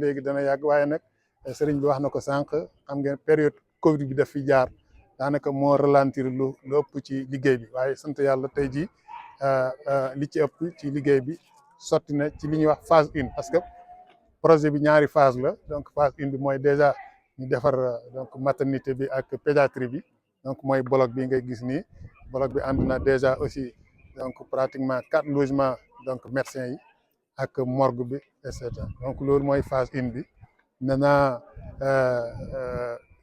léegi dana yàgg waaye nag sëriñ bi wax na ko sànq xam ngeen période Covid bi daf fi jaar daanaka moo ralentir lu ëpp ci liggéey bi waaye sant yàlla tey jii li ci ëpp ci liggéey bi sotti na ci li ñuy wax phase 1 parce que projet bi ñaari phase la donc phase 1 bi mooy déjà ñu defar donc maternité bi ak pédiatrie bi donc mooy bloc bi ngay gis nii bloc bi ànd na déjà aussi donc pratiquement 4 logements donc médecins yi ak morgue bi et cetera donc loolu mooy phase 1 bi maintenant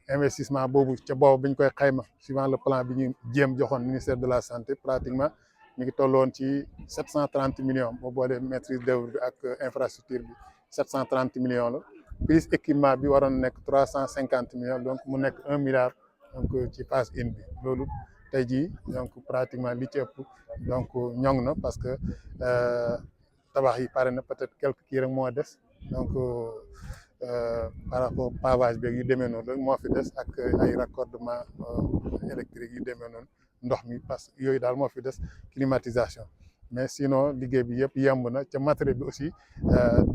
investissement boobu ca boobu bi ñu koy xayma suivant le plan bi ñu jéem joxoon ministère de la santé pratiquement mi ngi tolloon ci 730 millions boo boolee maîtrise d'œuvre bi ak infrastructure bi 730 millions la plus équipement bi waroon nekk 350 millions donc mu nekk 1 milliard donc ci phase 1 bi loolu tey jii donc pratiquement li ci ëpp donc ñoŋ na parce que tabax yi pare na peut-être quelques kii rek moo des donc par rapport pavage beeg yu demee noonu rek moo fi des ak ay raccordement électrique yu demee noonu ndox mi parce que yooyu daal moo fi des climatisation mais sinon liggéey bi yëpp yemb na ca matériel bi aussi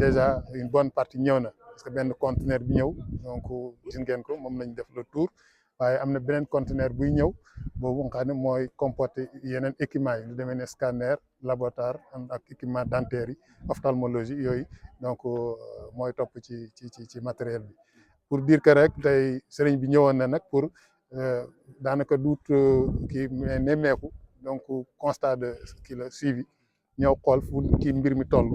déjà une bonne partie ñëw na parce que benn conteneur bi ñëw donc gis ngeen ko moom lañ def le tour waaye am na beneen conteneur buy ñëw boobu nga xam ne mooy comporter yeneen équipement yi lu demee ne scanner laboratoire ak équipement dentaire yi ophtalmologie yooyu donc mooy topp ci matériel bi pour dire que rek tey sëriñ bi ñëwoon na nag pour daanaka duut kii nemmeeku donc constat de kii la suivi ñëw xool fu kii mbir mi toll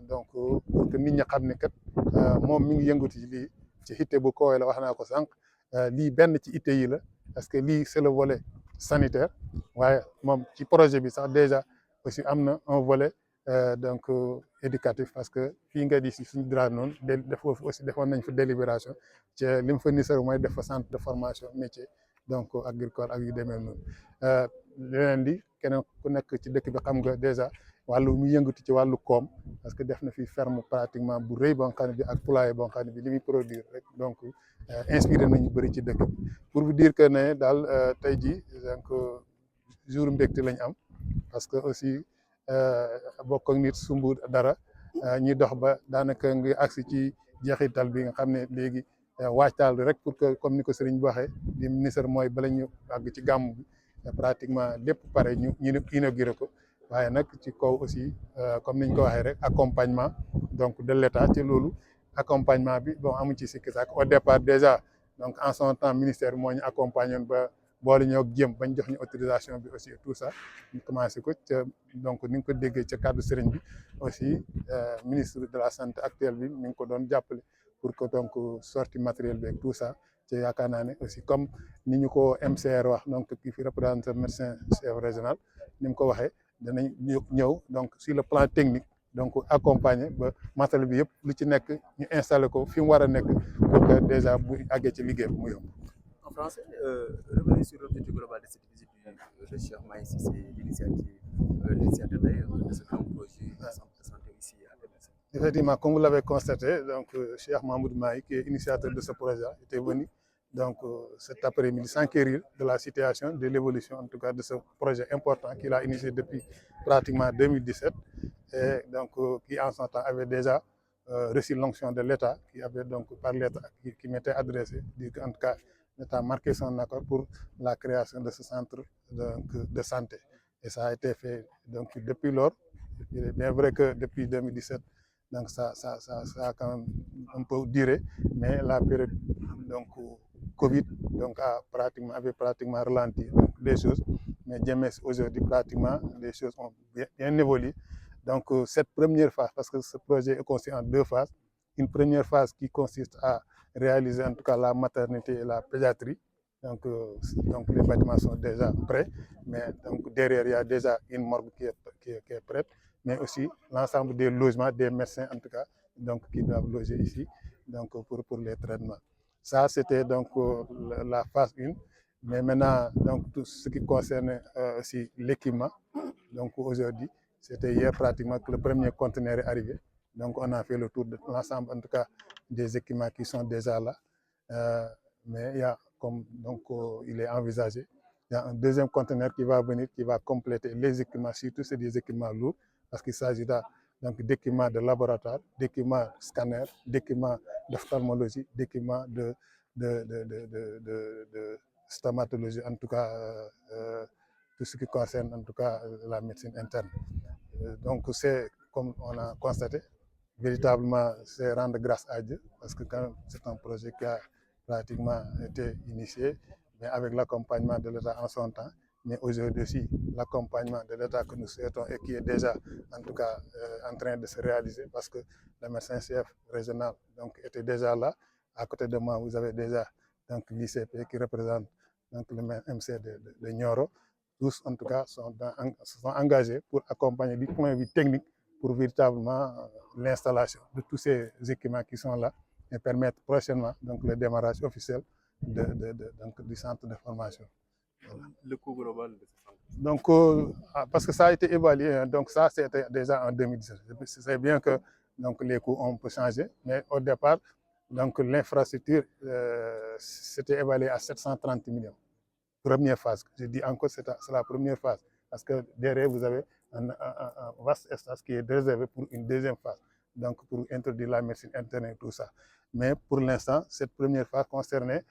donc pour que nit ñi xam ne kat moom mi ngi yëngatu ci lii ci itte bu koowee la wax naa ko sànq lii benn ci itte yi la parce que lii c'est le volet sanitaire waaye moom ci projet bi sax déjà aussi am na un volet donc éducatif parce que fii nga di si suñu dra noonu def foofu aussi defoon nañ fa délibération ci li mu fa nisar mooy def fa centre de formation métier donc agricole ak yu demee noonu leneen di keneen ku nekk ci dëkk bi xam nga déjà wàllu mu yëngatu ci wàllu koom parce que def na fi ferme pratiquement bu rëy boo xam ne bi ak poulailler boo xam ne bi li muy produire rek donc inspiré nañu bëri ci dëkk bi pour vous dire que ne daal tey jii donc jour mbégte lañ am parce que aussi bokk ak nit sumb dara ñi dox ba daanaka nga agsi ci jeexital bi nga xam ne léegi waajtaal rek pour que comme ni ko sëriñ bi waxee di ministre mooy bala ñu àgg ci gàmm bi pratiquement lépp pare ñu inauguré ko waaye nag ci kaw aussi comme niñ ko waxee rek accompagnement donc de l'État ci loolu accompagnement bi bon amuñ ci sikki saak au départ déjà donc en son temps ministère moo ñu accompagné ba boole ñoo jëm bañ jox ñu autorisation bi aussi tout ça ñu commencé ko ca donc ni nga ko déggee ca cadre sëriñ bi aussi ministre de la santé actuelle bi mi ngi ko doon jàppale pour que donc sortie matériel bi ak tout ça ci yaakaar naa ne aussi comme ni ñu ko MCR wax donc kii fi représentant médecin chef régional ni mu ko waxee danañ ñëw donc sur le plan technique donc accompagner ba matériel bi yëpp lu ci nekk ñu installé ko fi mu war a nekk pour que déjà bu àggee ci liggéey bi mu yomb. En français, revenez sur l'objectif global de cette visite de Cheikh Mahi Cissé, l'initiateur d'ailleurs de ce grand projet de centre de santé ici à Tébessou. Effectivement, comme vous l'avez constaté, donc Cheikh Mahmoud Mahi, qui est initiateur de ce projet, était venu donc cet après-midi s'enquérir de la situation, de l'évolution en tout cas de ce projet important qu'il a initié depuis pratiquement 2017 et donc qui en son temps avait déjà reçu l'onction de l'État, qui avait donc par l'État qui m'était adressé, dit qu'en tout cas l'État a marqué son accord pour la création de ce centre de santé. Et ça a été fait donc depuis lors. Il est bien vrai que depuis 2017, donc ça a quand même un peu duré, mais la période donc Covid donc avait pratiquement ralenti les choses. Mais aujourd'hui, pratiquement, les choses ont bien évolué. Donc cette première phase, parce que ce projet est constitué en deux phases, une première phase qui consiste à réaliser en tout cas la maternité et la pédiatrie. Donc les bâtiments sont déjà prêts, mais donc derrière il y a déjà une morgue qui est prête, mais aussi l'ensemble des logements des médecins en tout cas donc qui doivent loger ici donc pour les traitements. Ça c'était donc la phase 1, mais maintenant donc tout ce qui concerne aussi l'équipement. Donc aujourd'hui, c'était hier pratiquement que le premier conteneur est arrivé. Donc on a fait le tour de l'ensemble en tout cas des équipements qui sont déjà là. Mais il y a comme donc il est envisagé, il y a un deuxième conteneur qui va venir, qui va compléter les équipements, surtout c'est des équipements lourds, parce qu'il s'agit donc d'équipements de laboratoire, d'équipements scanner, d'équipements d'ophtalmologie, d'équipements de stomatologie, en tout cas tout ce qui concerne en tout cas la médecine interne. Donc c'est comme on a constaté, véritablement c'est rendre grâce à Dieu parce que quand c'est un projet qui a pratiquement été initié, mais avec l'accompagnement de l'État en son temps, mais aujourd'hui aussi l'accompagnement de l'État que nous souhaitons et qui est déjà en tout cas en train de se réaliser parce que le médecin-chef régional donc, était déjà là. À côté de moi, vous avez déjà donc, l'ICP qui représente donc, le MC de Nioro. Tous, en tout cas, sont engagés pour accompagner du point de vue technique pour véritablement l'installation de tous ces équipements qui sont là et permettre prochainement donc, le démarrage officiel donc, du centre de formation. Voilà. Le coût global de ce centre? Donc, parce que ça a été évalué, donc ça c'était déjà en 2017. C'est bien que donc, les coûts ont changé, mais au départ, donc l'infrastructure c'était évalué à 730 millions. Première phase. Je dis encore c'est la première phase parce que derrière vous avez un vaste espace qui est réservé pour une deuxième phase, donc pour introduire la médecine interne et tout ça. Mais pour l'instant, cette première phase concernait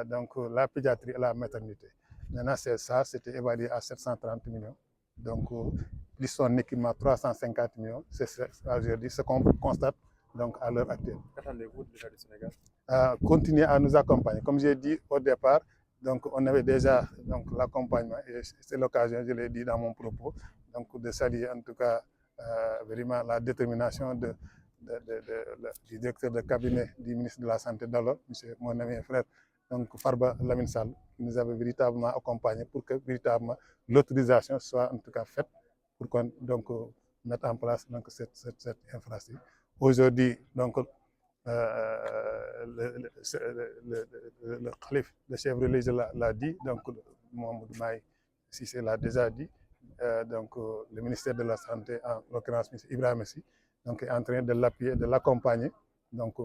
donc la pédiatrie et la maternité. Maintenant, ça, c'était évalué à 730 millions. Donc, plus son équipement 350 millions, c'est ce qu'on constate donc, à l'heure actuelle. Qu'attendez-vous de l'État du Sénégal? Continuer à nous accompagner. Comme j'ai dit au départ, donc on avait déjà l'accompagnement et c'est l'occasion, je l'ai dit dans mon propos, donc de saluer en tout cas vraiment la détermination du directeur de cabinet du ministre de la Santé d'alors, monsieur mon ami et frère, donc Farba Lamine Sall, qui nous avait véritablement accompagnés pour que véritablement l'autorisation soit en tout cas faite pour qu'on donc mette en place donc, cette infrastructure. Aujourd'hui, donc le calife, le chef religieux l'a dit, donc Mohamed Maï Sissé l'a déjà dit, donc le ministère de la Santé, en l'occurrence M. Ibrahim Messi, donc est en train de l'appuyer, de l'accompagner. Donc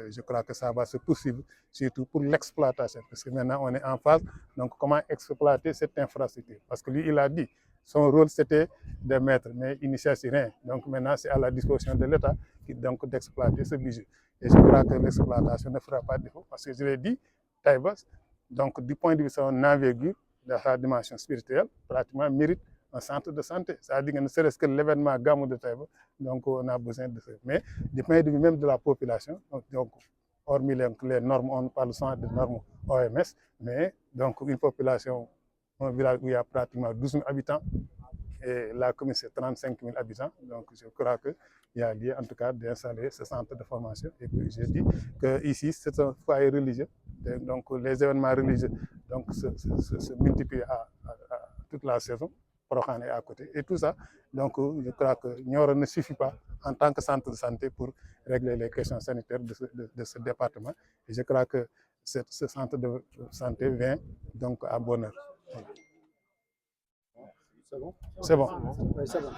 je crois que ça va se poursuivre, surtout pour l'exploitation, parce que maintenant on est en phase, donc comment exploiter cette infrastructure. Parce que lui, il a dit, son rôle c'était de mettre, mais il n'y cherche rien. Donc maintenant c'est à la disposition de l'État donc d'exploiter ce budget. Et je crois que l'exploitation ne fera pas défaut parce que je l'ai dit, Taïba, donc du point de vue de son envergure, de sa dimension spirituelle, pratiquement mérite un centre de santé. C'est-à-dire que ne serait-ce que l'événement Gamou de Taïba, donc on a besoin de ça. Mais du point de vue même de la population, donc hormis les normes, on parle souvent de normes OMS, mais donc une population, un village où il y a pratiquement 12 000 habitants, et la commune c'est 35 000 habitants, donc je crois qu'il y a lieu en tout cas d'installer ce centre de formation. Et puis j'ai dit qu'ici c'est un foyer religieux, donc les événements religieux donc, se multiplient à toute la saison, Prohan est à côté, et tout ça. Donc je crois que Nioro ne suffit pas en tant que centre de santé pour régler les questions sanitaires de ce département. Et je crois que ce centre de santé vient donc à bonne heure. C'est bon? C'est bon. Oui, c'est bon.